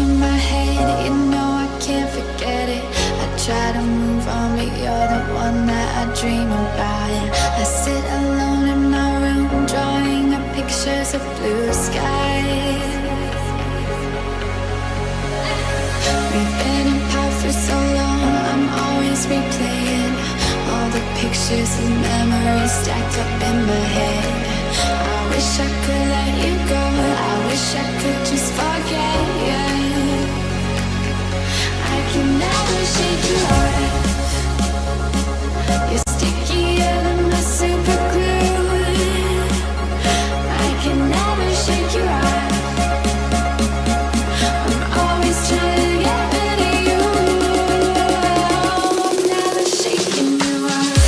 in my head, you know I can't forget it. I try to move on, but you're the one that I dream about. I sit alone in my room, drawing up pictures of blue skies. We've been apart for so long, I'm always replaying all the pictures and memories stacked up in my head. I wish I could let you go, I wish I could just forget you. I can never shake you off. You're stickier than my super glue. I can never shake you off. I'm always trying to get rid of you. I'm never shaking you off.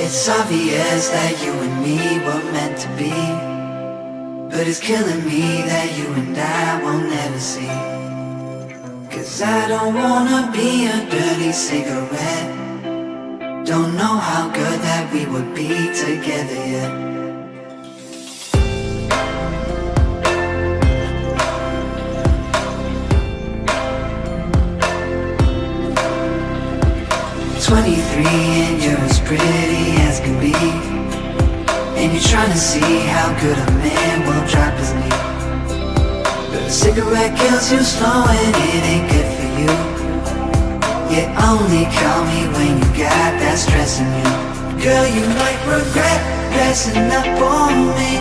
It's obvious that you and me were meant to be, but it's killing me that you and I will never see. 'Cause I don't wanna be a dirty cigarette. Don't know how good that we would be together yet. And you're as pretty as can be, and you're trying to see how good a man will drop his knee. But a cigarette kills you slow and it ain't good for you. You only call me when you got that stress in you. Girl, you might regret dressing up on me.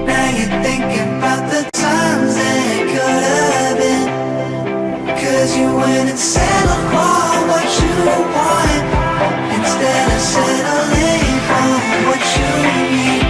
Now you're thinking about the times that it could have been. 'Cause you went and settled for what you want instead of settling for what you need.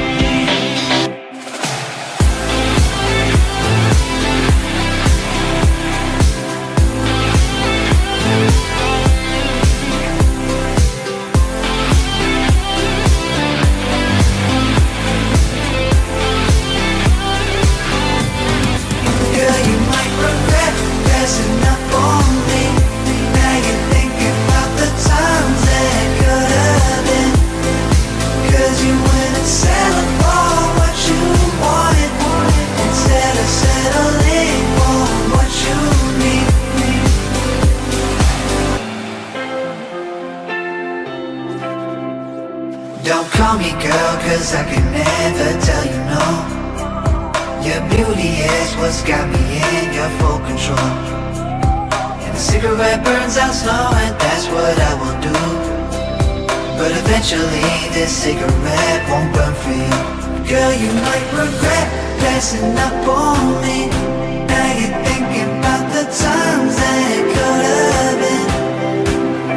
'cause I can never tell you no. Your beauty is what's got me in your full control. And the cigarette burns out slow, and that's what I will do. But eventually this cigarette won't burn for you. Girl, you might regret passing up on me. Now you're thinking about the times that it could have been.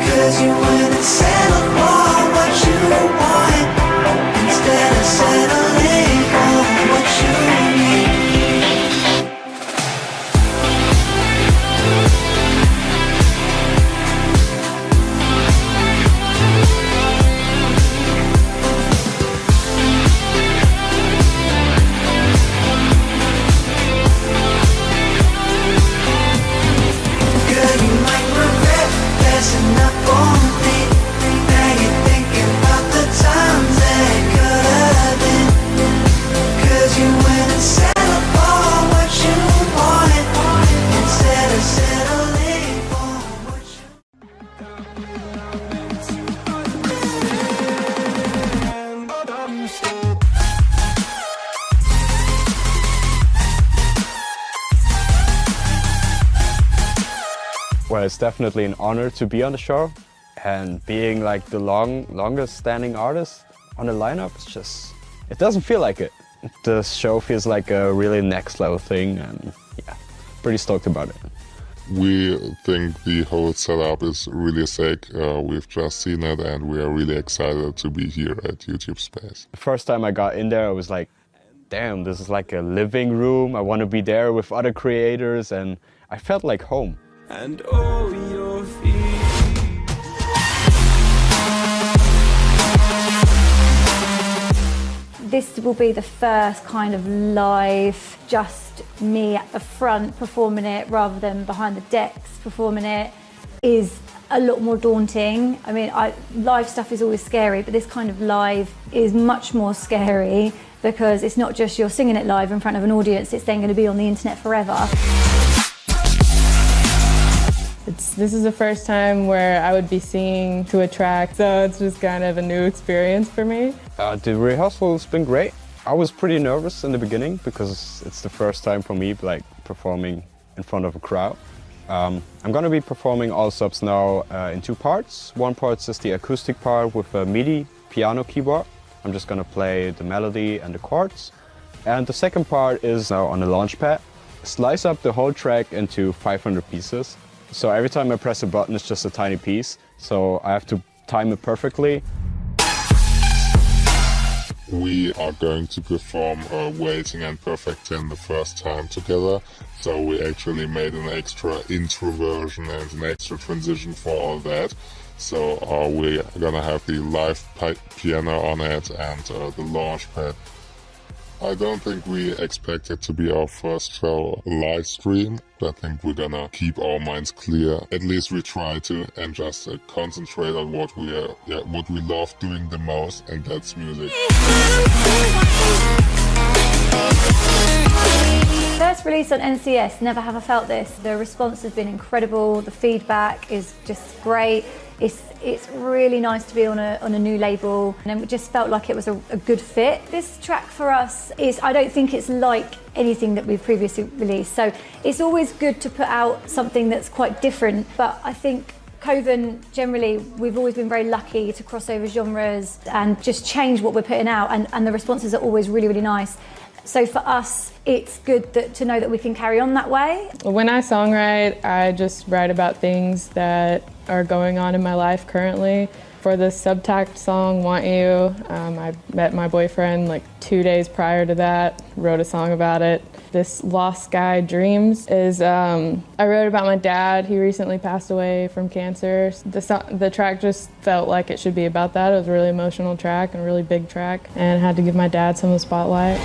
'Cause you went and settled for what you want, instead of settling for what you need. Girl, you might regret passing up on me. Now you're thinking about the times that it could have been. 'Cause you went and settled for what you wanted, instead of settling for what you. Well, it's definitely an honor to be on the show, and being like the longest standing artist on the lineup, it doesn't feel like it. The show feels like a really next level thing, and yeah, pretty stoked about it. We think the whole setup is really sick. We've just seen it and we are really excited to be here at YouTube Space. The first time I got in there, I was like, damn, this is like a living room. I want to be there with other creators, and I felt like home. And all your feet. This will be the first kind of live, just me at the front performing it rather than behind the decks performing it, is a lot more daunting. I mean, live stuff is always scary, but this kind of live is much more scary because it's not just you're singing it live in front of an audience, it's then going to be on the internet forever. This is the first time where I would be singing to a track, so it's just kind of a new experience for me. The rehearsal's been great. I was pretty nervous in the beginning because it's the first time for me like performing in front of a crowd. I'm going to be performing all subs now in two parts. One part is the acoustic part with a MIDI piano keyboard. I'm just going to play the melody and the chords. And the second part is now on the launch pad. Slice up the whole track into 500 pieces. So every time I press a button, it's just a tiny piece. So I have to time it perfectly. We are going to perform Waiting and Perfecting the first time together. So we actually made an extra intro version and an extra transition for all that. So we're gonna have the live piano on it and the launch pad. I don't think we expect it to be our first show live stream. I think we're gonna keep our minds clear. At least we try to, and just concentrate on what we love doing the most, and that's music. First release on NCS, never have I felt this. The response has been incredible, the feedback is just great. It's really nice to be on a new label, and it just felt like it was a good fit. This track for us I don't think it's like anything that we've previously released, so it's always good to put out something that's quite different, but I think Coven, generally, we've always been very lucky to cross over genres and just change what we're putting out, and the responses are always really, really nice. So for us, it's good to know that we can carry on that way. When I songwrite, I just write about things that are going on in my life currently. For the Subtact song, Want You, I met my boyfriend like 2 days prior to that, wrote a song about it. This Lost Guy Dreams is, I wrote about my dad. He recently passed away from cancer. The track just felt like it should be about that. It was a really emotional track and a really big track, and I had to give my dad some of the spotlight.